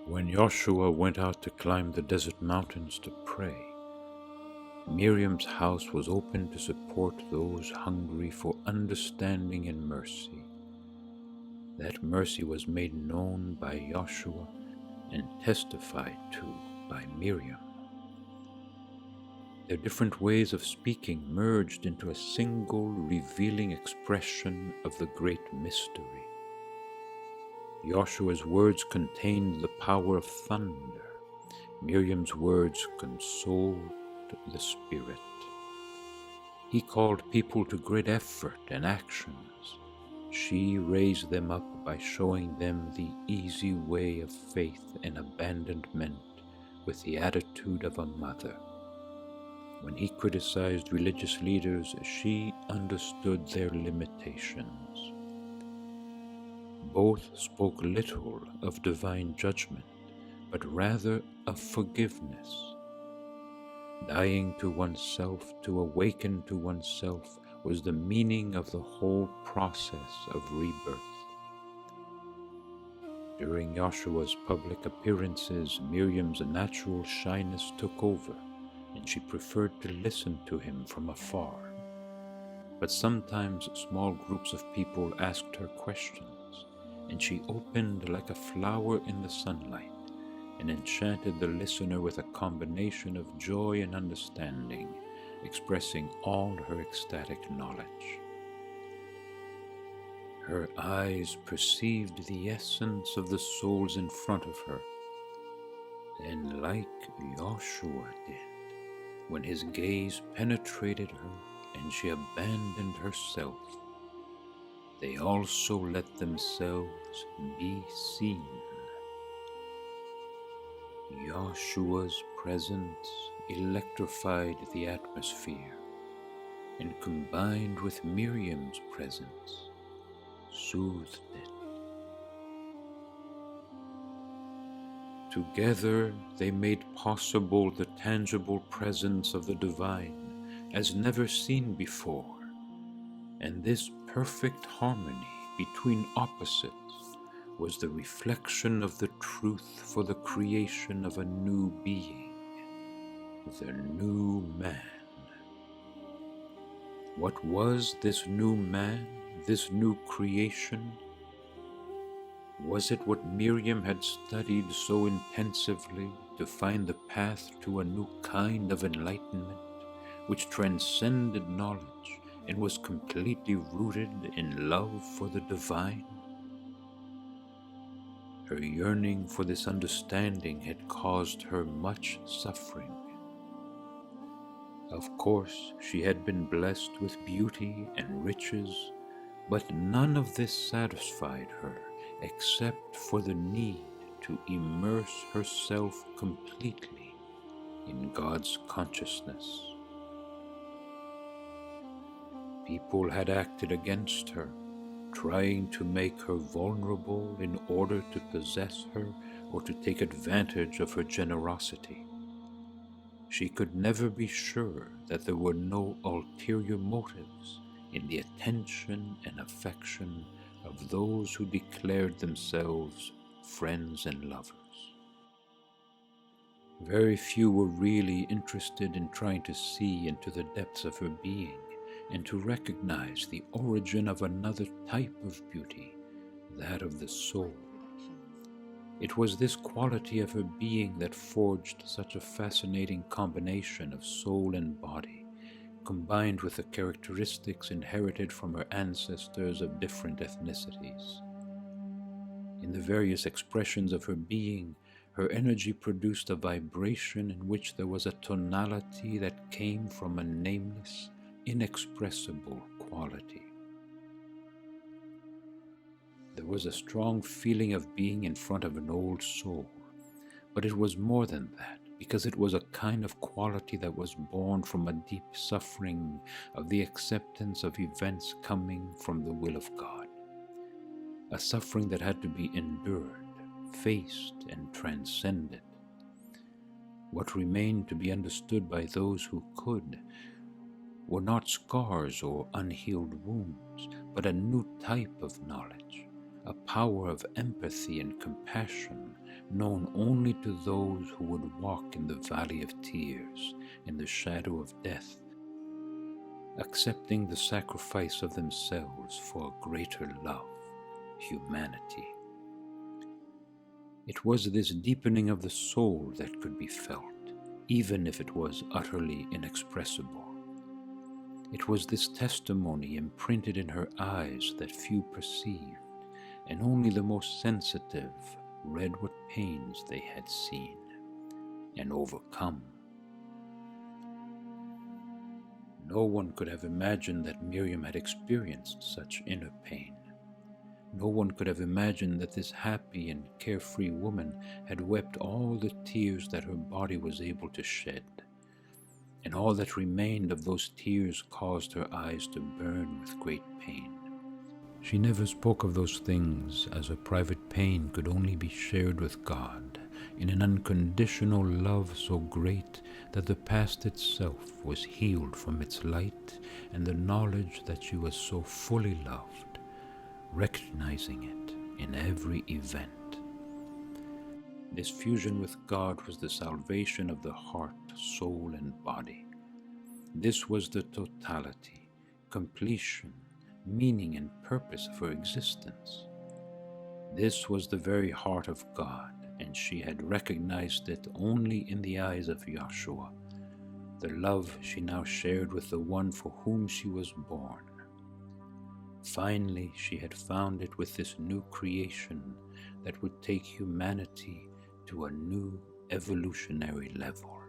When Joshua went out to climb the desert mountains to pray, Miriam's house was open to support those hungry for understanding and mercy. That mercy was made known by Joshua and testified to by Miriam. Their different ways of speaking merged into a single revealing expression of the great mystery. Joshua's words contained the power of thunder. Miriam's words consoled the spirit. He called people to great effort and actions. She raised them up by showing them the easy way of faith and abandonment with the attitude of a mother. When he criticized religious leaders, she understood their limitations. Both spoke little of divine judgment, but rather of forgiveness. Dying to oneself, to awaken to oneself, was the meaning of the whole process of rebirth. During Joshua's public appearances, Miriam's natural shyness took over, and she preferred to listen to him from afar. But sometimes small groups of people asked her questions, and she opened like a flower in the sunlight and enchanted the listener with a combination of joy and understanding, expressing all her ecstatic knowledge. Her eyes perceived the essence of the souls in front of her, and like Joshua did, when his gaze penetrated her and she abandoned herself, they also let themselves be seen. Joshua's presence electrified the atmosphere, and combined with Miriam's presence, soothed it. Together they made possible the tangible presence of the divine as never seen before, and this perfect harmony between opposites was the reflection of the truth for the creation of a new being, the new man. What was this new man, this new creation? Was it what Miriam had studied so intensively to find the path to a new kind of enlightenment, which transcended knowledge and was completely rooted in love for the divine? Her yearning for this understanding had caused her much suffering. Of course, she had been blessed with beauty and riches, but none of this satisfied her except for the need to immerse herself completely in God's consciousness. People had acted against her, trying to make her vulnerable in order to possess her or to take advantage of her generosity. She could never be sure that there were no ulterior motives in the attention and affection of those who declared themselves friends and lovers. Very few were really interested in trying to see into the depths of her being and to recognize the origin of another type of beauty, that of the soul. It was this quality of her being that forged such a fascinating combination of soul and body, combined with the characteristics inherited from her ancestors of different ethnicities. In the various expressions of her being, her energy produced a vibration in which there was a tonality that came from a nameless, inexpressible quality. There was a strong feeling of being in front of an old soul, but it was more than that, because it was a kind of quality that was born from a deep suffering of the acceptance of events coming from the will of God, a suffering that had to be endured, faced, and transcended. What remained to be understood by those who could were not scars or unhealed wounds, but a new type of knowledge, a power of empathy and compassion known only to those who would walk in the valley of tears, in the shadow of death, accepting the sacrifice of themselves for a greater love, humanity. It was this deepening of the soul that could be felt, even if it was utterly inexpressible. It was this testimony imprinted in her eyes that few perceived, and only the most sensitive read what pains they had seen and overcome. No one could have imagined that Miriam had experienced such inner pain. No one could have imagined that this happy and carefree woman had wept all the tears that her body was able to shed, and all that remained of those tears caused her eyes to burn with great pain. She never spoke of those things, as her private pain could only be shared with God in an unconditional love so great that the past itself was healed from its light, and the knowledge that she was so fully loved, recognizing it in every event. This fusion with God was the salvation of the heart, soul, and body. This was the totality, completion, meaning, and purpose of her existence. This was the very heart of God, and she had recognized it only in the eyes of Yahshua, the love she now shared with the one for whom she was born. Finally, she had found it with this new creation that would take humanity to a new evolutionary level.